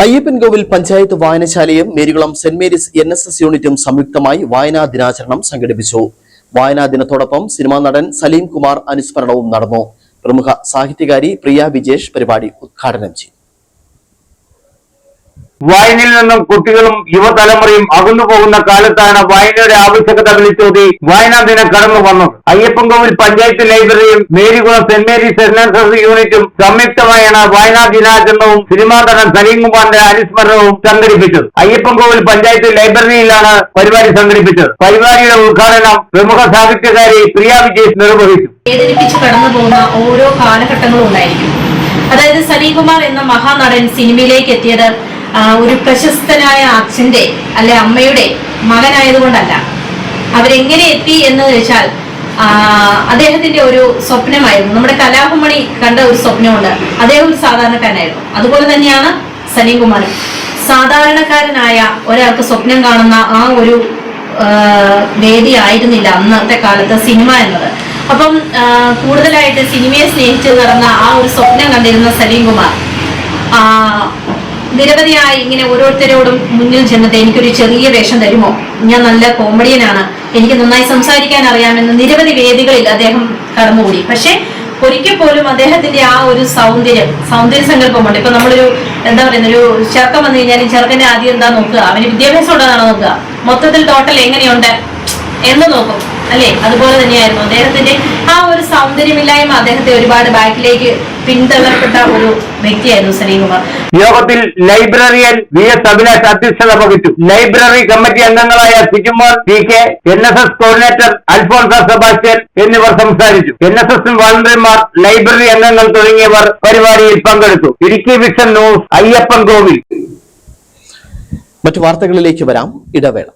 അയ്യപ്പൻകോവിൽ പഞ്ചായത്ത് വായനശാലയും Marykulam saint Mary's NSS യൂണിറ്റും സംയുക്തമായി വായനാ ദിനാചരണം സംഘടിപ്പിച്ചു. വായനാ ദിനത്തോടൊപ്പം സിനിമാ നടൻ സലീം കുമാർ അനുസ്മരണവും നടന്നു. പ്രമുഖ സാഹിത്യകാരി പ്രിയ വിജേഷ് പരിപാടി ഉദ്ഘാടനം ചെയ്തു. വായനയിൽ നിന്നും കുട്ടികളും യുവതലമുറയും അകന്നുപോകുന്ന കാലത്താണ് വായനയുടെ ആവശ്യകത വിളിച്ചോതി വായനാ ദിനം കടന്നു വന്നത്. അയ്യപ്പൻകോവിൽ പഞ്ചായത്ത് ലൈബ്രറിയും മേരികുളം സെന്റ് മേരീസ് NSS യൂണിറ്റും സംയുക്തമായാണ് വായനാ ദിനാചരണവും സിനിമാ നടൻ സലീം കുമാറിന്റെ അനുസ്മരണവും സംഘടിപ്പിച്ചത്. അയ്യപ്പൻകോവിൽ പഞ്ചായത്ത് ലൈബ്രറിയിലാണ് പരിപാടി സംഘടിപ്പിച്ചത്. പരിപാടിയുടെ ഉദ്ഘാടനം പ്രമുഖ സാഹിത്യകാരി പ്രിയ വിജേഷ് നിർവഹിച്ചു. കടന്നു പോകുന്ന ഓരോ കാലഘട്ടങ്ങളും ഉണ്ടായിരിക്കും. അതായത് സലീം കുമാർ എന്ന മഹാനടൻ സിനിമയിലേക്ക് എത്തിയത് ഒരു പ്രശസ്തനായ അച്ഛന്റെ അല്ലെ അമ്മയുടെ മകനായതുകൊണ്ടല്ല. അവരെങ്ങനെ എത്തി എന്ന് വെച്ചാൽ അദ്ദേഹത്തിന്റെ ഒരു സ്വപ്നമായിരുന്നു. നമ്മുടെ കലാഭമണി കണ്ട ഒരു സ്വപ്നമുണ്ട്. അദ്ദേഹം ഒരു സാധാരണക്കാരനായിരുന്നു. അതുപോലെ തന്നെയാണ് സലീം കുമാർ. സാധാരണക്കാരനായ ഒരാൾക്ക് സ്വപ്നം കാണുന്ന ആ ഒരു വേദി ആയിരുന്നില്ല അന്നത്തെ കാലത്ത് സിനിമ എന്നത്. അപ്പം കൂടുതലായിട്ട് സിനിമയെ സ്നേഹിച്ച് നടന്ന ആ ഒരു സ്വപ്നം കണ്ടിരുന്ന സലീം കുമാർ നിരവധിയായി ഇങ്ങനെ ഓരോരുത്തരോടും മുന്നിൽ ചെന്നിട്ട് എനിക്കൊരു ചെറിയ വേഷം തരുമോ, ഞാൻ നല്ല കോമഡിയനാണ്, എനിക്ക് നന്നായി സംസാരിക്കാൻ അറിയാമെന്ന് നിരവധി വേദികളിൽ അദ്ദേഹം കടന്നുകൂടി. പക്ഷെ ഒരിക്കൽ പോലും അദ്ദേഹത്തിന്റെ ആ ഒരു സൗന്ദര്യ സങ്കല്പമുണ്ട്. ഇപ്പൊ നമ്മളൊരു എന്താ പറയുന്ന ഒരു ചെറുക്കം വന്നു കഴിഞ്ഞാൽ ചെറുക്കന്റെ ആദ്യം എന്താ നോക്കുക, അവന് വിദ്യാഭ്യാസം ഉള്ളതാണോ നോക്കുക, മൊത്തത്തിൽ ടോട്ടൽ എങ്ങനെയുണ്ട് എന്ന് നോക്കും അല്ലെ. അതുപോലെ തന്നെയായിരുന്നു അദ്ദേഹത്തിന്റെ ആ ഒരു സൗന്ദര്യമില്ലായ്മ അദ്ദേഹത്തെ ഒരുപാട് ബാക്കിലേക്ക് പിന്തള്ളപ്പെട്ട ഒരു വ്യക്തിയായിരുന്നു സലീം കുമാർ. യോഗത്തിൽ ലൈബ്രറിയൻ VS അഭിലാഷ് അധ്യക്ഷത വഹിച്ചു. ലൈബ്രറി കമ്മിറ്റി അംഗങ്ങളായ Sijumon TK, NSS coordinator Alphonsa Sebastian എന്നിവർ സംസാരിച്ചു. NSS വളണ്ടിയർമാർ, ലൈബ്രറി അംഗങ്ങൾ തുടങ്ങിയവർ പരിപാടിയിൽ പങ്കെടുത്തു. Idukki vision news, Ayyappankovil. മറ്റു വാർത്തകളിലേക്ക് വരാം. ഇടവേള.